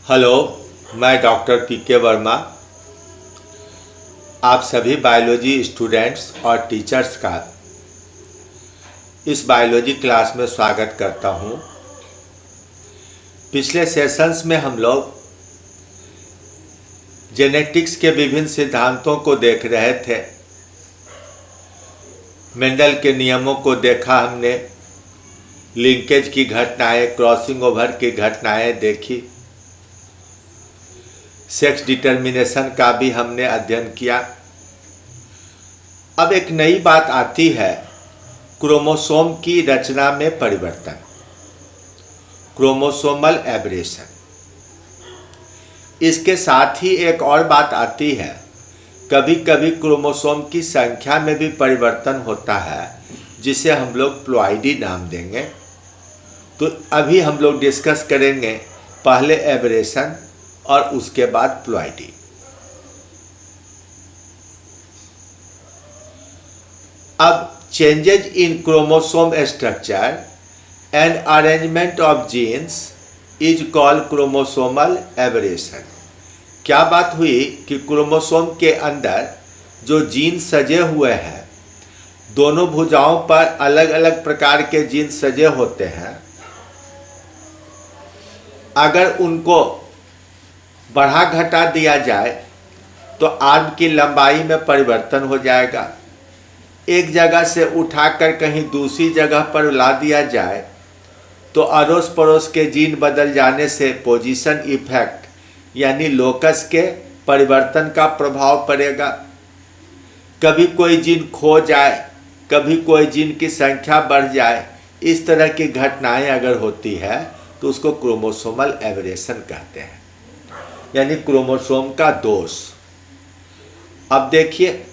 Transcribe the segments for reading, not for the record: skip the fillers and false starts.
Hello, मैं doctor PK. Verma आप सभी बायोलॉजी स्टूडेंट्स और टीचर्स का इस बायोलॉजी क्लास में स्वागत करता हूं। पिछले सेशंस में हम लोग जेनेटिक्स के विभिन्न सिद्धांतों को देख रहे थे। मेंडल के नियमों को देखा हमने, लिंकेज की घटनाएं, क्रॉसिंग ओवर की घटनाएं देखी, सेक्स डिटर्मिनेशन का भी हमने अध्ययन किया। अब एक नई बात आती है, क्रोमोसोम की रचना में परिवर्तन, क्रोमोसोमल एब्रेशन। इसके साथ ही एक और बात आती है, कभी कभी क्रोमोसोम की संख्या में भी परिवर्तन होता है, जिसे हम लोग प्लॉइडी नाम देंगे। तो अभी हम लोग डिस्कस करेंगे पहले एब्रेशन और उसके बाद प्लॉइडी। अब changes in chromosome structure and arrangement of genes is called chromosomal aberration. क्या बात हुई कि क्रोमोसोम के अंदर जो जीन सजे हुए हैं, दोनों भुजाओं पर अलग अलग प्रकार के जीन सजे होते हैं। अगर उनको बढ़ा घटा दिया जाए तो आर्म की लंबाई में परिवर्तन हो जाएगा। एक जगह से उठाकर कहीं दूसरी जगह पर ला दिया जाए तो अड़ोस पड़ोस के जीन बदल जाने से पोजीशन इफेक्ट यानी लोकस के परिवर्तन का प्रभाव पड़ेगा। कभी कोई जीन खो जाए, कभी कोई जीन की संख्या बढ़ जाए, इस तरह की घटनाएं अगर होती है तो उसको क्रोमोसोमल एब्रेशन कहते हैं, यानी क्रोमोसोम का दोष। अब देखिए,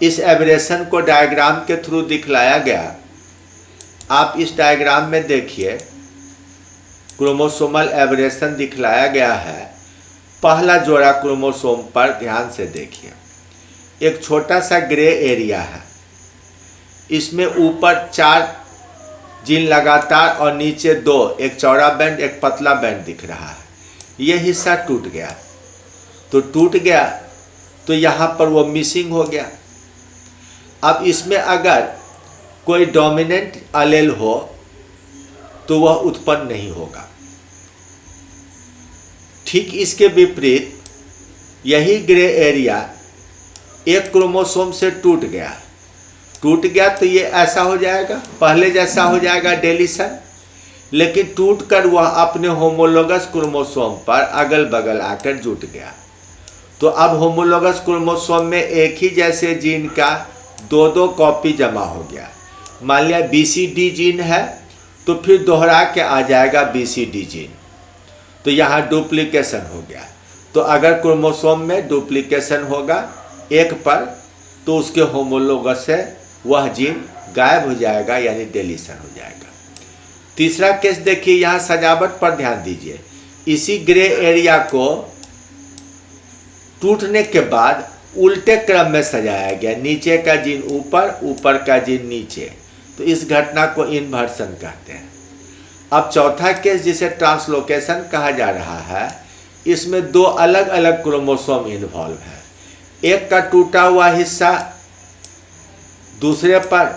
इस एब्रेशन को डायग्राम के थ्रू दिखलाया गया। आप इस डायग्राम में देखिए, क्रोमोसोमल एब्रेशन दिखलाया गया है। पहला जोड़ा क्रोमोसोम पर ध्यान से देखिए, एक छोटा सा ग्रे एरिया है। इसमें ऊपर 4 जीन लगातार और नीचे 2, एक चौड़ा बैंड एक पतला बैंड दिख रहा है। यह हिस्सा टूट गया, तो यहाँ पर वो मिसिंग हो गया। अब इसमें अगर कोई डोमिनेंट एलेल हो तो वह उत्पन्न नहीं होगा। ठीक इसके विपरीत यही ग्रे एरिया एक क्रोमोसोम से टूट गया तो ये ऐसा हो जाएगा, पहले जैसा हो जाएगा डेलीशन, लेकिन टूटकर वह अपने होमोलोगस क्रोमोसोम पर अगल बगल आकर जुट गया। तो अब होमोलोगस क्रोमोसोम में एक ही जैसे जीन का 2 कॉपी जमा हो गया। मान लिया BCD जीन है तो फिर दोहरा के आ जाएगा BCD जीन, तो यहाँ डुप्लीकेशन हो गया। तो अगर क्रोमोसोम में डुप्लीकेशन होगा एक पर, तो उसके होमोलोगस से वह जीन गायब हो जाएगा, यानी डिलीशन हो जाएगा। तीसरा केस देखिए, यहाँ सजावट पर ध्यान दीजिए। इसी ग्रे एरिया को टूटने के बाद उल्टे क्रम में सजाया गया, नीचे का जीन ऊपर, ऊपर का जीन नीचे। तो इस घटना को इन्वर्सन कहते हैं। अब चौथा केस, जिसे ट्रांसलोकेशन कहा जा रहा है, इसमें 2 अलग अलग क्रोमोसोम इन्वॉल्व है। एक का टूटा हुआ हिस्सा दूसरे पर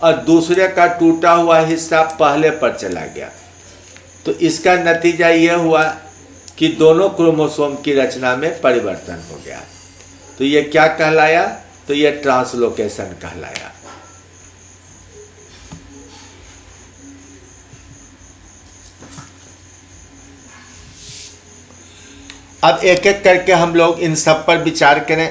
और दूसरे का टूटा हुआ हिस्सा पहले पर चला गया। तो इसका नतीजा यह हुआ कि दोनों क्रोमोसोम की रचना में परिवर्तन हो गया। तो ये क्या कहलाया? तो ये ट्रांसलोकेशन कहलाया। अब एक एक करके हम लोग इन सब पर विचार करें।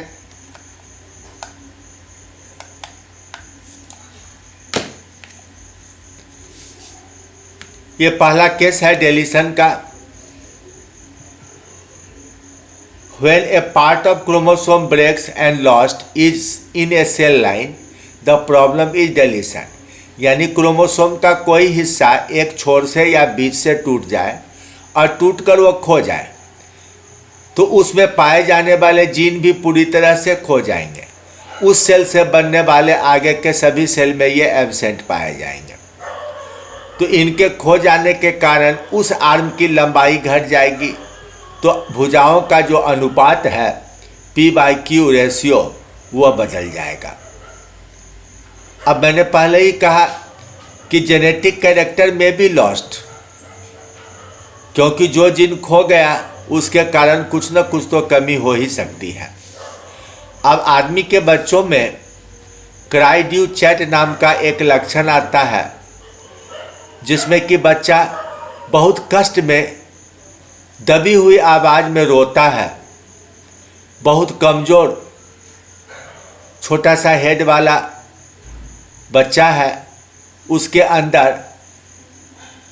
ये पहला केस है डिलीशन का। When a part of chromosome breaks and lost is in a cell line, the problem is deletion। यानी क्रोमोसोम का कोई हिस्सा एक छोर से या बीच से टूट जाए और टूटकर वो खो जाए, तो उसमें पाए जाने वाले जीन भी पूरी तरह से खो जाएंगे। उस सेल से बनने वाले आगे के सभी सेल में ये एब्सेंट पाए जाएंगे। तो इनके खो जाने के कारण उस आर्म की लंबाई घट जाएगी, तो भुजाओं का जो अनुपात है P/Q रेशियो वह बदल जाएगा। अब मैंने पहले ही कहा कि जेनेटिक कैरेक्टर में भी लॉस्ट, क्योंकि जो जीन खो गया उसके कारण कुछ न कुछ तो कमी हो ही सकती है। अब आदमी के बच्चों में क्राइड्यू चैट नाम का एक लक्षण आता है, जिसमें कि बच्चा बहुत कष्ट में दबी हुई आवाज़ में रोता है। बहुत कमज़ोर छोटा सा हेड वाला बच्चा है, उसके अंदर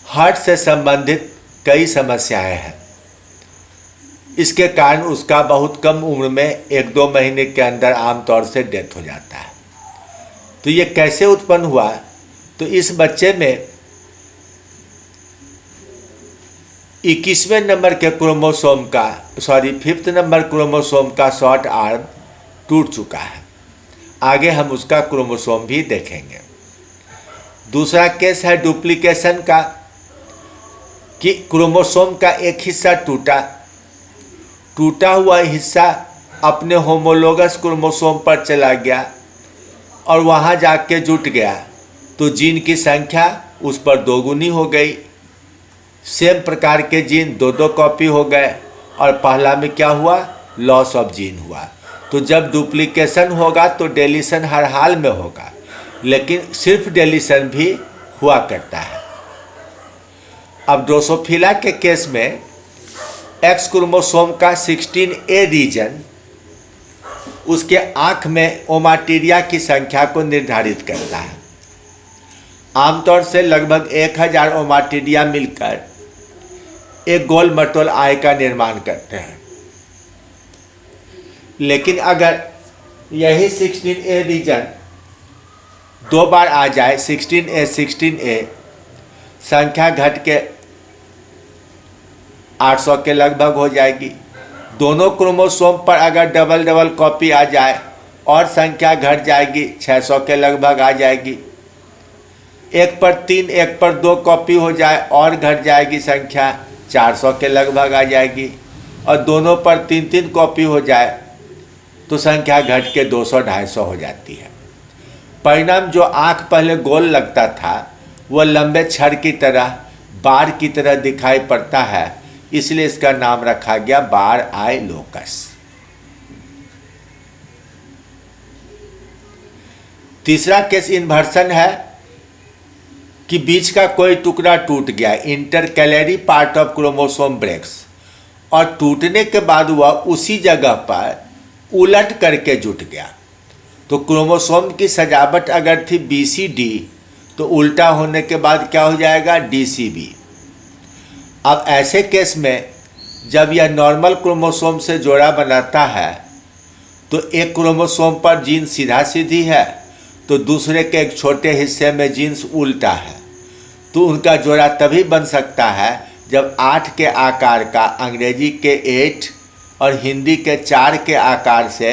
हार्ट से संबंधित कई समस्याएं हैं। इसके कारण उसका बहुत कम उम्र में 1-2 महीने के अंदर आमतौर से डेथ हो जाता है। तो ये कैसे उत्पन्न हुआ? तो इस बच्चे में 21वें नंबर के क्रोमोसोम का 5th नंबर क्रोमोसोम का शॉर्ट आर्म टूट चुका है। आगे हम उसका क्रोमोसोम भी देखेंगे। दूसरा केस है डुप्लीकेशन का, कि क्रोमोसोम का एक हिस्सा टूटा हुआ हिस्सा अपने होमोलोगस क्रोमोसोम पर चला गया और वहाँ जाके जुट गया, तो जीन की संख्या उस पर दोगुनी हो गई। सेम प्रकार के जीन 2-2 कॉपी हो गए और पहला में क्या हुआ? लॉस ऑफ जीन हुआ। तो जब डुप्लीकेशन होगा तो डेलीशन हर हाल में होगा, लेकिन सिर्फ डेलीशन भी हुआ करता है। अब ड्रोसोफिला के केस में एक्स क्रोमोसोम का 16A रीजन उसके आँख में ओमाटीरिया की संख्या को निर्धारित करता है। आमतौर से लगभग 1000 ओमाटीरिया मिलकर एक गोल मटोल आय का निर्माण करते हैं। लेकिन अगर यही 16A रीजन 2 बार आ जाए, 16A संख्या घट के 800 के लगभग हो जाएगी। दोनों क्रोमोसोम पर अगर डबल कॉपी आ जाए और संख्या घट जाएगी, 600 के लगभग आ जाएगी। 1 पर 3, 1 पर 2 कॉपी हो जाए और घट जाएगी संख्या, 400 के लगभग आ जाएगी। और दोनों पर 3-3 कॉपी हो जाए तो संख्या घट के 200-250 हो जाती है। परिणाम जो आँख पहले गोल लगता था वह लंबे छड़ की तरह, बार की तरह दिखाई पड़ता है, इसलिए इसका नाम रखा गया बार आई लोकस। तीसरा केस इन्वर्सन है, कि बीच का कोई टुकड़ा टूट गया, intercalary part of chromosome breaks, और टूटने के बाद वह उसी जगह पर उलट करके जुट गया। तो क्रोमोसोम की सजावट अगर थी BCD, तो उल्टा होने के बाद क्या हो जाएगा? DCB। अब ऐसे केस में जब यह नॉर्मल क्रोमोसोम से जोड़ा बनाता है, तो एक क्रोमोसोम पर जीन सीधा सीधी है, तो दूसरे के एक छोटे हिस्से में जीन्स उल्टा है। तो उनका जोड़ा तभी बन सकता है जब 8 के आकार का, अंग्रेजी के 8 और हिंदी के 4 के आकार से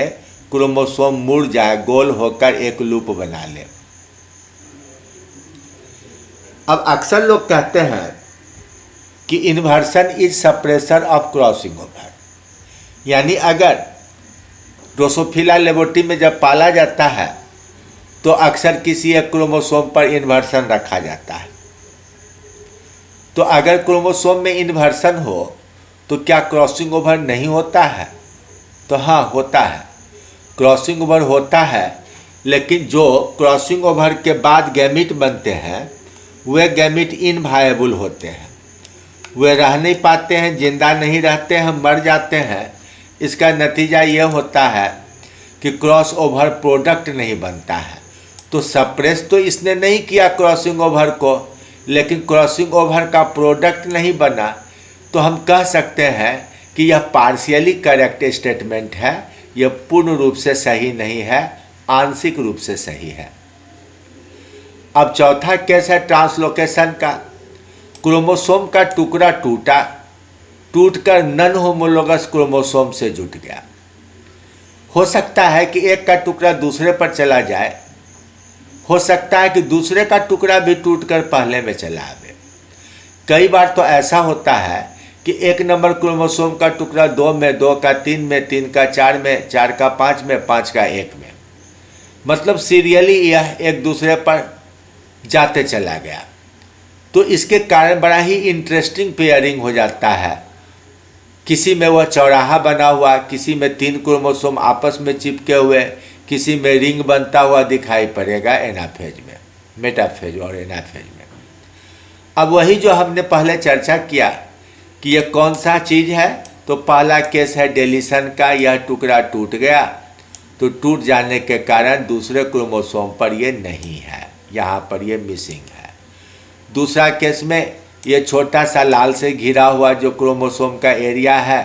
क्रोमोसोम मुड़ जाए, गोल होकर एक लूप बना ले। अब अक्सर लोग कहते हैं कि inversion is suppressor of crossing over, यानी अगर ड्रोसोफिला लेबोरेटरी में जब पाला जाता है तो अक्सर किसी एक क्रोमोसोम पर इन्वर्सन रखा जाता है। तो अगर क्रोमोसोम में इन्वर्सन हो तो क्या क्रॉसिंग ओवर नहीं होता है? तो हाँ, होता है, क्रॉसिंग ओवर होता है, लेकिन जो क्रॉसिंग ओवर के बाद गैमीट बनते हैं वे गैमीट इनवायबल होते हैं, वे रह नहीं पाते हैं, जिंदा नहीं रहते हैं, मर जाते हैं। इसका नतीजा ये होता है कि क्रॉस ओवर प्रोडक्ट नहीं बनता है। तो सप्रेस तो इसने नहीं किया क्रॉसिंग ओवर को, लेकिन क्रॉसिंग ओवर का प्रोडक्ट नहीं बना, तो हम कह सकते हैं कि यह पार्शियली करेक्ट स्टेटमेंट है, यह पूर्ण रूप से सही नहीं है, आंशिक रूप से सही है। अब चौथा केस है ट्रांसलोकेशन का। क्रोमोसोम का टुकड़ा टूटकर नन होमोलोगस क्रोमोसोम से जुट गया। हो सकता है कि एक का टुकड़ा दूसरे पर चला जाए, हो सकता है कि दूसरे का टुकड़ा भी टूटकर पहले में चला आवे। कई बार तो ऐसा होता है कि 1 नंबर क्रोमोसोम का टुकड़ा 2 में, 2 का 3 में, 3 का 4 में, 4 का 5 में, 5 का 1 में, मतलब सीरियली यह एक दूसरे पर जाते चला गया। तो इसके कारण बड़ा ही इंटरेस्टिंग पेयरिंग हो जाता है। किसी में वह चौराहा बना हुआ, किसी में 3 क्रोमोसोम आपस में चिपके हुए, किसी में रिंग बनता हुआ दिखाई पड़ेगा एनाफेज में, मेटाफेज और एनाफेज में। अब वही जो हमने पहले चर्चा किया कि यह कौन सा चीज़ है, तो पहला केस है डिलीशन का। यह टुकड़ा टूट गया, तो टूट जाने के कारण दूसरे क्रोमोसोम पर ये नहीं है, यहाँ पर ये मिसिंग है। दूसरा केस में ये छोटा सा लाल से घिरा हुआ जो क्रोमोसोम का एरिया है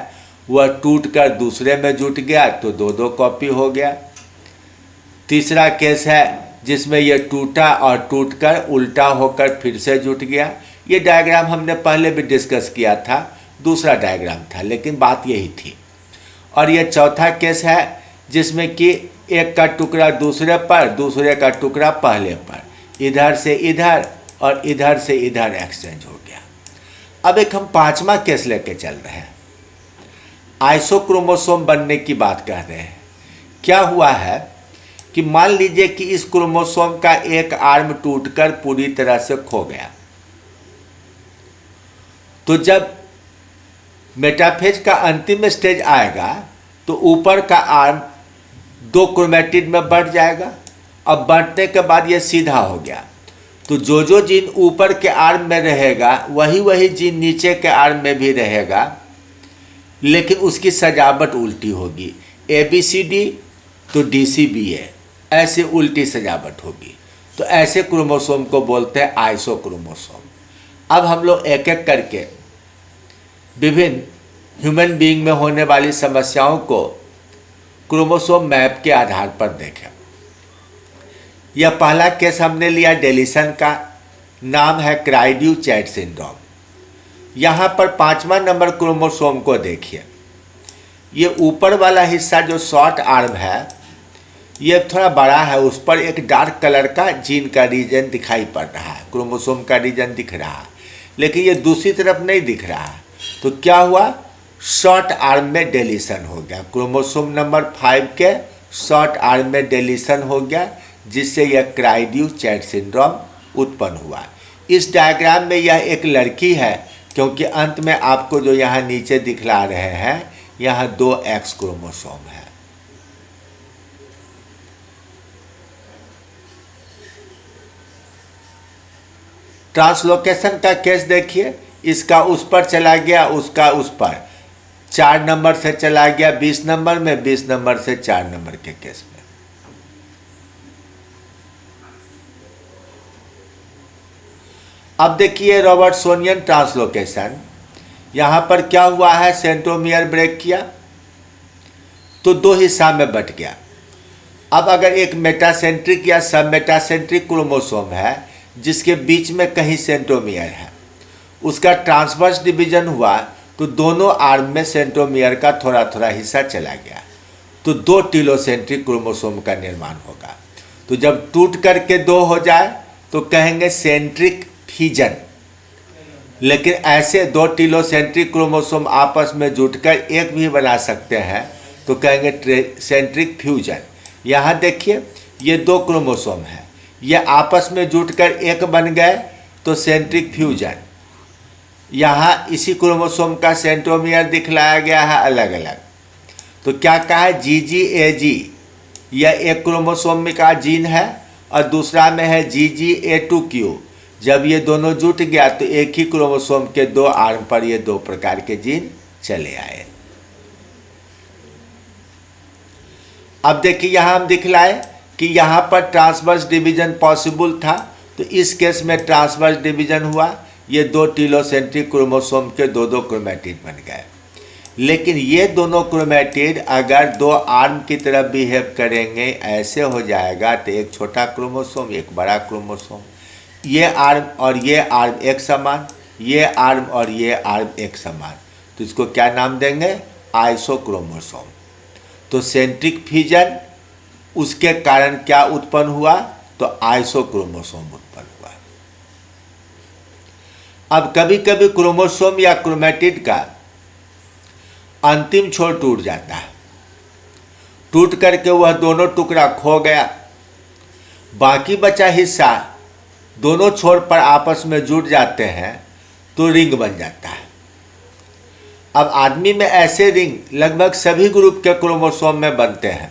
वह टूटकर दूसरे में जुट गया, तो 2-2 कॉपी हो गया। तीसरा केस है जिसमें यह टूटा और टूटकर उल्टा होकर फिर से जुट गया। ये डायग्राम हमने पहले भी डिस्कस किया था, दूसरा डायग्राम था, लेकिन बात यही थी। और यह चौथा केस है जिसमें कि एक का टुकड़ा दूसरे पर, दूसरे का टुकड़ा पहले पर, इधर से इधर और इधर से इधर एक्सचेंज हो गया। अब एक हम 5वां केस लेके चल रहे हैं, आइसोक्रोमोसोम बनने की बात कर रहे हैं। क्या हुआ है कि मान लीजिए कि इस क्रोमोसोम का एक आर्म टूटकर पूरी तरह से खो गया, तो जब मेटाफेज का अंतिम स्टेज आएगा तो ऊपर का आर्म 2 क्रोमेटिड में बढ़ जाएगा। अब बढ़ने के बाद ये सीधा हो गया, तो जो जीन ऊपर के आर्म में रहेगा वही जीन नीचे के आर्म में भी रहेगा, लेकिन उसकी सजावट उल्टी होगी। ABCD तो DCBA, ऐसे उल्टी सजावट होगी। तो ऐसे क्रोमोसोम को बोलते हैं आइसोक्रोमोसोम। अब हम लोग एक एक करके विभिन्न ह्यूमन बीइंग में होने वाली समस्याओं को क्रोमोसोम मैप के आधार पर देखें। यह पहला केस हमने लिया डिलीशन का, नाम है क्राइड्यू-चैट सिंड्रोम। यहाँ पर 5वां नंबर क्रोमोसोम को देखिए। ये ऊपर वाला हिस्सा जो शॉर्ट आर्म है ये थोड़ा बड़ा है, उस पर एक डार्क कलर का जीन का रीजन दिखाई पड़ रहा है, क्रोमोसोम का रीजन दिख रहा है, लेकिन ये दूसरी तरफ नहीं दिख रहा है। तो क्या हुआ, शॉर्ट आर्म में डिलीशन हो गया, क्रोमोसोम नंबर 5 के शॉर्ट आर्म में डिलीशन हो गया, जिससे यह क्राइड्यू-चैट सिंड्रोम उत्पन्न हुआ। इस डायग्राम में यह एक लड़की है, क्योंकि अंत में आपको जो यहाँ नीचे दिखला रहे हैं यहाँ 2 X क्रोमोसोम है। ट्रांसलोकेशन का केस देखिए, इसका उस पर चला गया, उसका उस पर, 4 नंबर से चला गया 20 नंबर में, 20 नंबर से 4 नंबर के केस में। अब देखिए रॉबर्टसोनियन ट्रांसलोकेशन, यहाँ पर क्या हुआ है, सेंट्रोमियर ब्रेक किया तो 2 हिस्सा में बट गया। अब अगर एक मेटासेंट्रिक या सब मेटासेंट्रिक क्रोमोसोम है जिसके बीच में कहीं सेंट्रोमियर है, उसका ट्रांसवर्स डिवीजन हुआ तो दोनों आर्म में सेंट्रोमियर का थोड़ा थोड़ा हिस्सा चला गया, तो 2 टीलोसेंट्रिक क्रोमोसोम का निर्माण होगा। तो जब टूट करके 2 हो जाए तो कहेंगे सेंट्रिक फ्यूजन, लेकिन ऐसे 2 टीलोसेंट्रिक क्रोमोसोम आपस में जुटकर एक भी बना सकते हैं तो कहेंगे सेंट्रिक फ्यूजन। यहाँ देखिए ये 2 क्रोमोसोम हैं, ये आपस में जुटकर एक बन गए तो सेंट्रिक फ्यूजन। यहाँ इसी क्रोमोसोम का सेंट्रोमियर दिखलाया गया है अलग अलग, तो क्या कहा है, GGAG, यह एक क्रोमोसोम का जीन है और दूसरा में है GGA2Q। जब ये दोनों जुट गया तो एक ही क्रोमोसोम के 2 आर्म पर ये 2 प्रकार के जीन चले आए। अब देखिए यहाँ हम दिखलाए कि यहाँ पर ट्रांसवर्स डिवीजन पॉसिबल था, तो इस केस में ट्रांसवर्स डिवीजन हुआ, ये 2 टीलोसेंट्रिक क्रोमोसोम के 2-2 क्रोमेटिड बन गए। लेकिन ये दोनों क्रोमेटिड अगर 2 आर्म की तरफ बिहेव करेंगे, ऐसे हो जाएगा तो एक छोटा क्रोमोसोम एक बड़ा क्रोमोसोम, ये आर्म और ये आर्म एक समान, ये आर्म और ये आर्म एक समान, तो इसको क्या नाम देंगे, आइसोक्रोमोसोम। तो सेंट्रिक फ्यूजन उसके कारण क्या उत्पन्न हुआ, तो आइसोक्रोमोसोम उत्पन्न हुआ। अब कभी कभी क्रोमोसोम या क्रोमेटिड का अंतिम छोर टूट जाता है, टूट करके वह दोनों टुकड़ा खो गया, बाकी बचा हिस्सा दोनों छोर पर आपस में जुड़ जाते हैं तो रिंग बन जाता है। अब आदमी में ऐसे रिंग लगभग सभी ग्रुप के क्रोमोसोम में बनते हैं,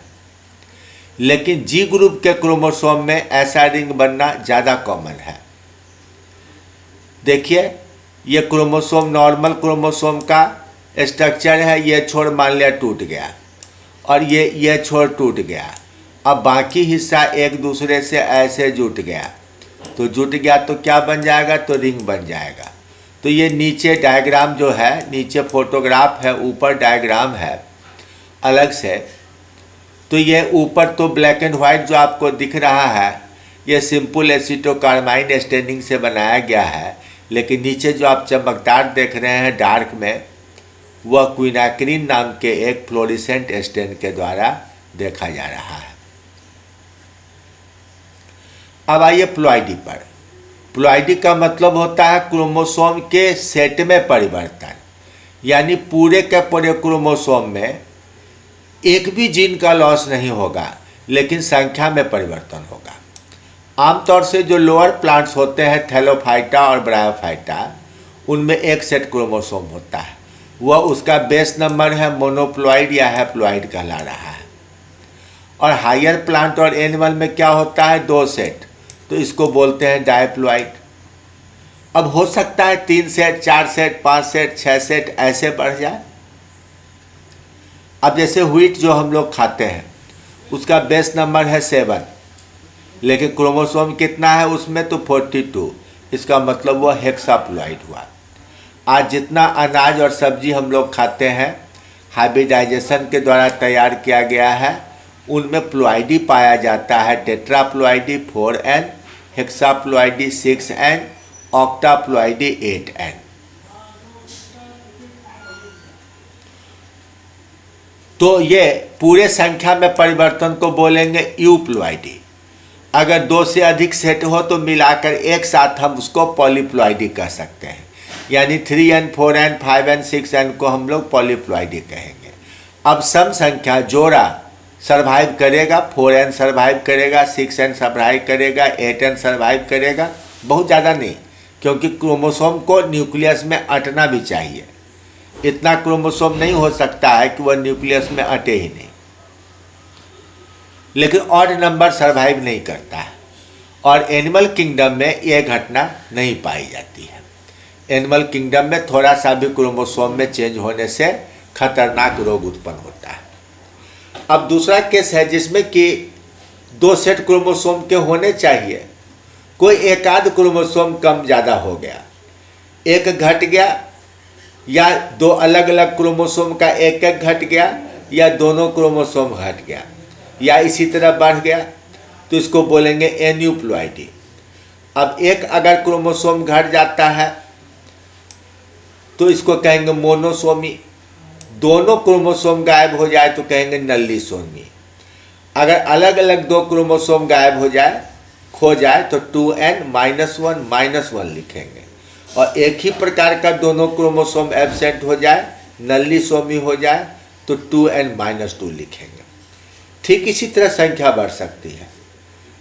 लेकिन जी ग्रुप के क्रोमोसोम में ऐसा रिंग बनना ज़्यादा कॉमन है। देखिए, ये क्रोमोसोम नॉर्मल क्रोमोसोम का स्ट्रक्चर है। ये छोर मान लिया टूट गया और ये छोर टूट गया। अब बाकी हिस्सा एक दूसरे से ऐसे जुट गया, तो जुट गया तो क्या बन जाएगा, तो रिंग बन जाएगा। तो ये नीचे डायग्राम जो है, नीचे फोटोग्राफ है, ऊपर डायग्राम है अलग से। तो ये ऊपर तो ब्लैक एंड वाइट जो आपको दिख रहा है, ये सिंपल एसिटोकार्बाइन स्टेनिंग से बनाया गया है, लेकिन नीचे जो आप चमकदार देख रहे हैं डार्क में, वह क्विनाक्रिन नाम के एक फ्लोरिसेंट स्टेन के द्वारा देखा जा रहा है। अब आइए प्लॉइडी पर। प्लॉइडी का मतलब होता है क्रोमोसोम के सेट में परिवर्तन, यानी पूरे के पूरे क्रोमोसोम में एक भी जीन का लॉस नहीं होगा, लेकिन संख्या में परिवर्तन होगा। आमतौर से जो लोअर प्लांट्स होते हैं, थैलोफाइटा और ब्रायोफाइटा, उनमें एक सेट क्रोमोसोम होता है। वह उसका बेस नंबर है मोनोप्लॉइड या हैप्लॉइड कहला रहा है। और हायर प्लांट और एनिमल में क्या होता है, 2 सेट, तो इसको बोलते हैं डायप्लॉइड। अब हो सकता है 3 सेट, 4 सेट, 5 सेट, 6 सेट ऐसे बढ़ जाए। अब जैसे व्हीट जो हम लोग खाते हैं, उसका बेस नंबर है 7, लेकिन क्रोमोसोम कितना है उसमें, तो 42। इसका मतलब वह हेक्साप्लॉइड हुआ। आज जितना अनाज और सब्जी हम लोग खाते हैं, हाइब्रिडाइजेशन के द्वारा तैयार किया गया है, उनमें प्लॉइडी पाया जाता है। टेट्राप्लॉइडी 4N, हेक्साप्लॉइडी 6N, ऑक्टाप्लॉइडी 8N। तो ये पूरे संख्या में परिवर्तन को बोलेंगे यूप्लॉइडी। अगर 2 से अधिक सेट हो तो मिलाकर एक साथ हम उसको पॉलीप्लॉइडी कह सकते हैं, यानी 3N, 4N, 5N, 6N को हम लोग पॉलीप्लॉइडी कहेंगे। अब सम संख्या जोड़ा सर्वाइव करेगा, 4N सर्वाइव करेगा, 6N सर्वाइव करेगा, 8N सर्वाइव करेगा, बहुत ज़्यादा नहीं, क्योंकि क्रोमोसोम को न्यूक्लियस में अटना भी चाहिए। इतना क्रोमोसोम नहीं हो सकता है कि वह न्यूक्लियस में अटे ही नहीं। लेकिन ऑड नंबर सर्वाइव नहीं करता है, और एनिमल किंगडम में यह घटना नहीं पाई जाती है। एनिमल किंगडम में थोड़ा सा भी क्रोमोसोम में चेंज होने से खतरनाक रोग उत्पन्न होता है। अब दूसरा केस है जिसमें कि 2 सेट क्रोमोसोम के होने चाहिए, कोई एक आध क्रोमोसोम कम ज़्यादा हो गया, एक घट गया, या 2 अलग अलग क्रोमोसोम का एक एक घट गया, या दोनों क्रोमोसोम घट गया, या इसी तरह बढ़ गया, तो इसको बोलेंगे एन्यूप्लॉइडी। अब एक अगर क्रोमोसोम घट जाता है तो इसको कहेंगे मोनोसोमी। दोनों क्रोमोसोम गायब हो जाए तो कहेंगे नल्लीसोमी। अगर अलग अलग 2 क्रोमोसोम गायब हो जाए, खो जाए, तो 2N -1 लिखेंगे। और एक ही प्रकार का दोनों क्रोमोसोम एब्सेंट हो जाए, नल्लीसोमी हो जाए, तो 2N -2 लिखेंगे। ठीक इसी तरह संख्या बढ़ सकती है।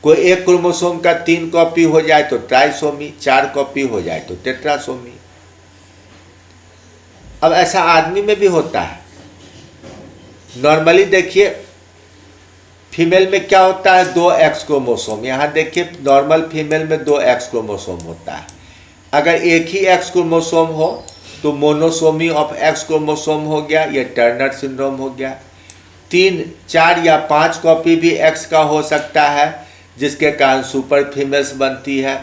कोई एक क्रोमोसोम का 3 कॉपी हो जाए तो ट्राइसोमी, 4 कॉपी हो जाए तो टेट्रासोमी। अब ऐसा आदमी में भी होता है। नॉर्मली देखिए, फीमेल में क्या होता है, 2 एक्स क्रोमोसोम। यहाँ देखिए, नॉर्मल फीमेल में 2 एक्स क्रोमोसोम होता है। अगर एक ही एक्स क्रोमोसोम हो तो मोनोसोमी ऑफ एक्स क्रोमोसोम हो गया, ये टर्नर सिंड्रोम हो गया। 3, 4 या 5 कॉपी भी एक्स का हो सकता है, जिसके कारण सुपर फीमेल्स बनती है।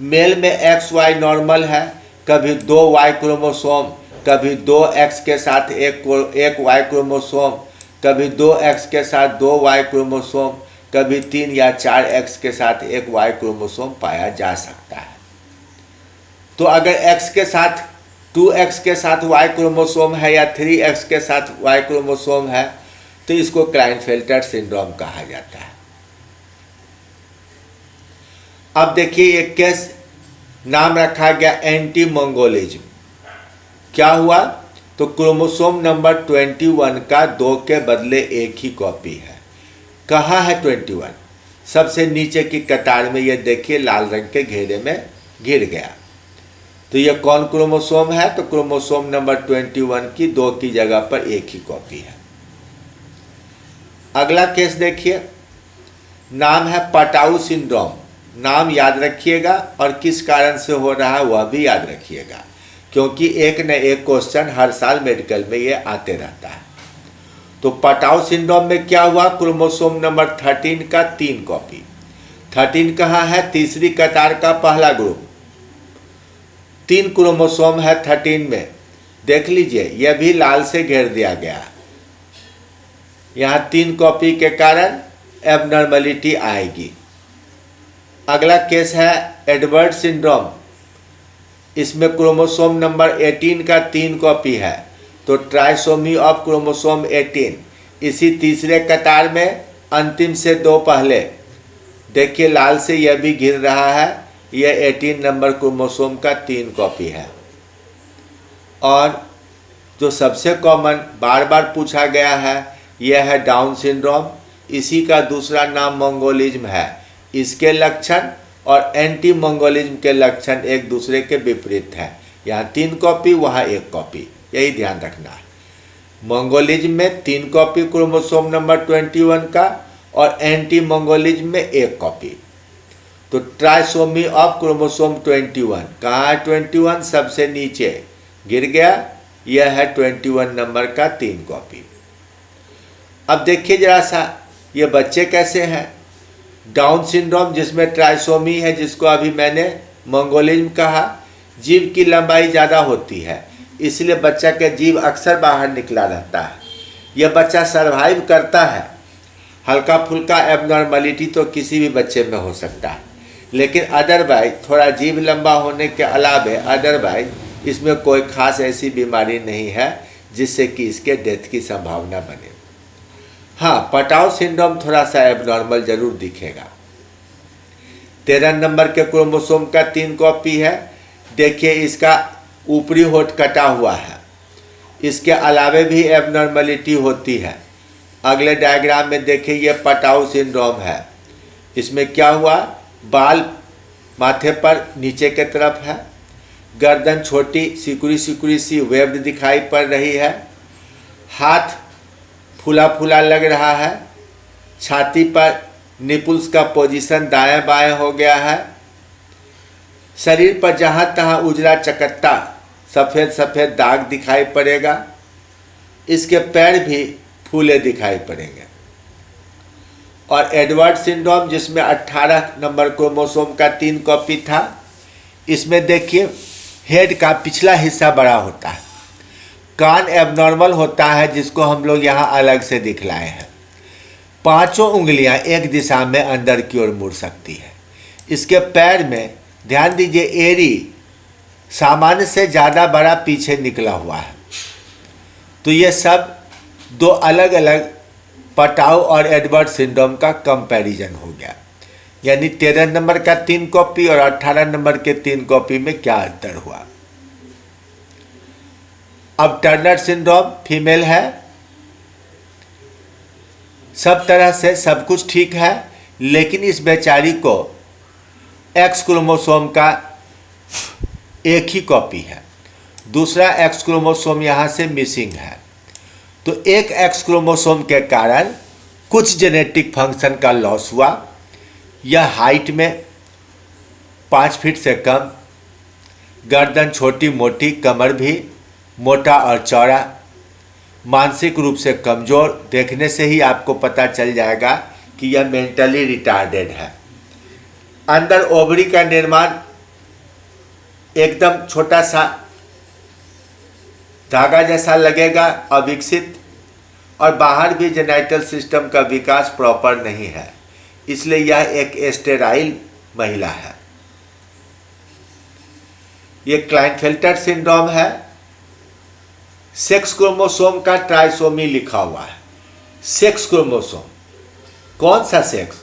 मेल में XY नॉर्मल है, कभी 2 Y क्रोमोसोम, कभी 2 X के साथ एक Y क्रोमोसोम, कभी 2 X के साथ 2 Y क्रोमोसोम, कभी 3 या 4 X के साथ एक Y क्रोमोसोम पाया जा सकता है। तो अगर X के साथ 2X के साथ Y क्रोमोसोम है या 3X के साथ Y क्रोमोसोम है, तो इसको क्लाइनफेल्टर सिंड्रोम कहा जाता है। अब देखिए एक केस नाम रखा गया एंटी मंगोलिज्म। क्या हुआ? तो क्रोमोसोम नंबर 21 का 2 के बदले एक ही कॉपी है। कहाँ है 21? सबसे नीचे की कतार में, ये देखिए लाल रंग के घेरे में घिर गया। तो ये कौन क्रोमोसोम है? तो क्रोमोसोम नंबर 21 की 2 की जगह पर एक ही कॉपी है। अगला केस देखिए, नाम है पटाऊ सिंड्रोम। नाम याद रखिएगा और किस कारण से हो रहा है वह भी याद रखिएगा, क्योंकि एक न एक क्वेश्चन हर साल मेडिकल में ये आते रहता है। तो पटाऊ सिंड्रोम में क्या हुआ? क्रोमोसोम नंबर 13 का 3 कॉपी। 13 कहाँ है? तीसरी कतार का पहला ग्रुप। 3 क्रोमोसोम है 13 में, देख लीजिए यह भी लाल से घेर दिया गया। यहाँ 3 कॉपी के कारण एबनॉर्मलिटी आएगी। अगला केस है एडवर्ड सिंड्रोम। इसमें क्रोमोसोम नंबर 18 का 3 कॉपी है, तो ट्राइसोमी ऑफ क्रोमोसोम 18। इसी तीसरे कतार में अंतिम से 2 पहले, देखिए लाल से यह भी घिर रहा है, यह 18 नंबर क्रोमोसोम का 3 कॉपी है। और जो सबसे कॉमन बार बार पूछा गया है यह है डाउन सिंड्रोम। इसी का दूसरा नाम मंगोलिज्म है। इसके लक्षण और एंटी मंगोलिज्म के लक्षण एक दूसरे के विपरीत हैं। यहाँ 3 कॉपी, वहाँ 1 कॉपी, यही ध्यान रखना है। मंगोलिज्म में 3 कॉपी क्रोमोसोम नंबर 21 का और एंटी मंगोलिज्म में 1 कॉपी। तो ट्राइसोमी ऑफ क्रोमोसोम 21, कहाँ है 21? सबसे नीचे गिर गया, यह है 21 नंबर का 3 कॉपी। अब देखिए जरा सा ये बच्चे कैसे हैं। डाउन सिंड्रोम जिसमें ट्राइसोमी है, जिसको अभी मैंने मंगोलिज्म कहा, जीभ की लंबाई ज़्यादा होती है, इसलिए बच्चा का जीभ अक्सर बाहर निकला रहता है। यह बच्चा सर्वाइव करता है। हल्का फुल्का एबनॉर्मलिटी तो किसी भी बच्चे में हो सकता है, लेकिन अदरवाइज थोड़ा जीभ लंबा होने के अलावे अदरवाइज इसमें कोई खास ऐसी बीमारी नहीं है जिससे कि इसके डेथ की संभावना बने। हाँ, पटाऊ सिंड्रोम थोड़ा सा एबनॉर्मल जरूर दिखेगा। 13 नंबर के क्रोमोसोम का 3 कॉपी है। देखिए इसका ऊपरी होठ कटा हुआ है। इसके अलावे भी एबनॉर्मलिटी होती है। अगले डायग्राम में देखिए ये पटाऊ सिंड्रोम है। इसमें क्या हुआ? बाल माथे पर नीचे के तरफ है, गर्दन छोटी सिकुड़ी सी वेव्ड दिखाई पड़ रही है, हाथ फूला फूला लग रहा है, छाती पर निपुल्स का पोजीशन दाएं बाएं हो गया है, शरीर पर जहाँ तहाँ उजला चकत्ता सफ़ेद सफ़ेद दाग दिखाई पड़ेगा, इसके पैर भी फूले दिखाई पड़ेंगे। और एडवर्ड सिंड्रोम जिसमें 18 नंबर क्रोमोसोम का 3 कॉपी था, इसमें देखिए हेड का पिछला हिस्सा बड़ा होता है, कान एबनॉर्मल होता है जिसको हम लोग यहाँ अलग से दिखलाए हैं, 5 उंगलियाँ एक दिशा में अंदर की ओर मुड़ सकती है। इसके पैर में ध्यान दीजिए एरी सामान्य से ज़्यादा बड़ा पीछे निकला हुआ है। तो ये सब 2 अलग अलग पटाऊ और एडवर्ड सिंड्रोम का कंपैरिजन हो गया। यानी 13 नंबर का 3 कॉपी और 18 नंबर के 3 कॉपी में क्या अंतर हुआ। अब टर्नर सिंड्रोम फीमेल है, सब तरह से सब कुछ ठीक है, लेकिन इस बेचारी को एक्स क्रोमोसोम का एक ही कॉपी है, दूसरा एक्स क्रोमोसोम यहाँ से मिसिंग है। तो एक एक्स क्रोमोसोम के कारण कुछ जेनेटिक फंक्शन का लॉस हुआ। यह हाइट में 5 फीट से कम, गर्दन छोटी मोटी, कमर भी मोटा और चौड़ा, मानसिक रूप से कमज़ोर। देखने से ही आपको पता चल जाएगा कि यह मेंटली रिटार्डेड है। अंदर ओवरी का निर्माण एकदम छोटा सा धागा जैसा लगेगा, अविकसित, और बाहर भी जेनाइटल सिस्टम का विकास प्रॉपर नहीं है, इसलिए यह एक स्टेराइल महिला है। यह क्लाइनफेल्टर सिंड्रोम है। सेक्स क्रोमोसोम का ट्राइसोमी लिखा हुआ है। सेक्स क्रोमोसोम, कौन सा सेक्स?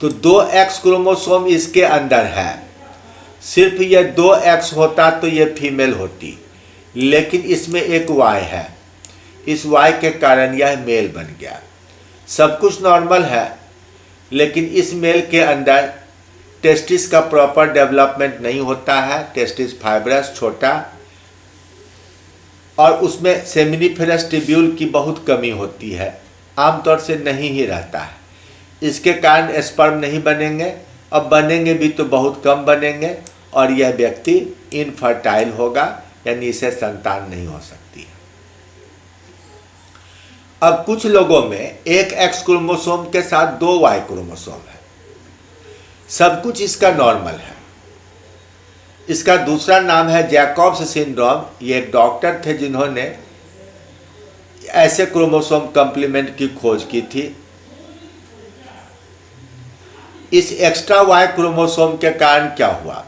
तो 2X क्रोमोसोम इसके अंदर है। सिर्फ ये 2X होता तो ये फीमेल होती, लेकिन इसमें एक Y है। इस Y के कारण यह मेल बन गया। सब कुछ नॉर्मल है, लेकिन इस मेल के अंदर टेस्टिस का प्रॉपर डेवलपमेंट नहीं होता है। टेस्टिस फाइब्रस छोटा, और उसमें सेमिनिफेरस ट्यूब्यूल की बहुत कमी होती है, आमतौर से नहीं ही रहता है। इसके कारण स्पर्म नहीं बनेंगे, अब बनेंगे भी तो बहुत कम बनेंगे, और यह व्यक्ति इनफर्टाइल होगा, यानी इसे संतान नहीं हो सकती है। अब कुछ लोगों में एक X क्रोमोसोम के साथ 2 Y क्रोमोसोम है। सब कुछ इसका नॉर्मल है। इसका दूसरा नाम है जैकॉब्स सिंड्रोम। ये एक डॉक्टर थे जिन्होंने ऐसे क्रोमोसोम कॉम्प्लीमेंट की खोज की थी। इस एक्स्ट्रा Y क्रोमोसोम के कारण क्या हुआ?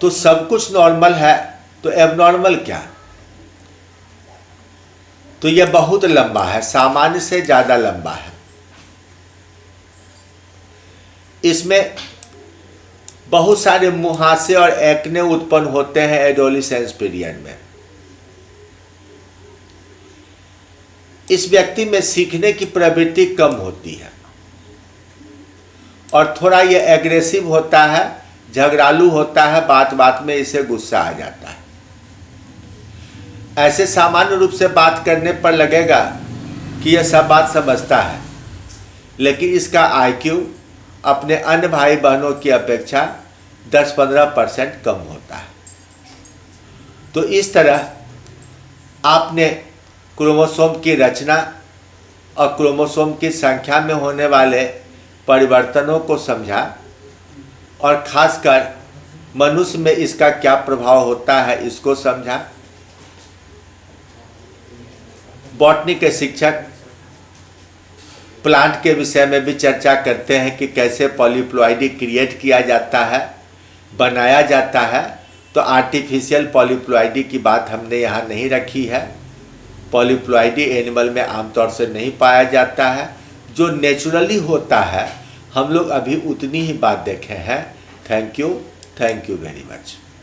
तो सब कुछ नॉर्मल है, तो एबनॉर्मल क्या? तो यह बहुत लंबा है, सामान्य से ज़्यादा लंबा है। इसमें बहुत सारे मुहासे और एक्ने उत्पन्न होते हैं एडोलेसेंस पीरियड में। इस व्यक्ति में सीखने की प्रवृत्ति कम होती है और थोड़ा ये एग्रेसिव होता है, झगड़ालू होता है, बात बात में इसे गुस्सा आ जाता है। ऐसे सामान्य रूप से बात करने पर लगेगा कि यह सब बात समझता है, लेकिन इसका IQ अपने अन्य भाई बहनों की अपेक्षा 10-15% कम होता है। तो इस तरह आपने क्रोमोसोम की रचना और क्रोमोसोम की संख्या में होने वाले परिवर्तनों को समझा, और खासकर मनुष्य में इसका क्या प्रभाव होता है इसको समझा। बॉटनी के शिक्षक प्लांट के विषय में भी चर्चा करते हैं कि कैसे पॉलीप्लॉइडी क्रिएट किया जाता है, बनाया जाता है। तो आर्टिफिशियल पॉलीप्लॉइडी की बात हमने यहाँ नहीं रखी है। पॉलीप्लॉइडी एनिमल में आमतौर से नहीं पाया जाता है। जो नेचुरली होता है हम लोग अभी उतनी ही बात देखे हैं। Thank you very much.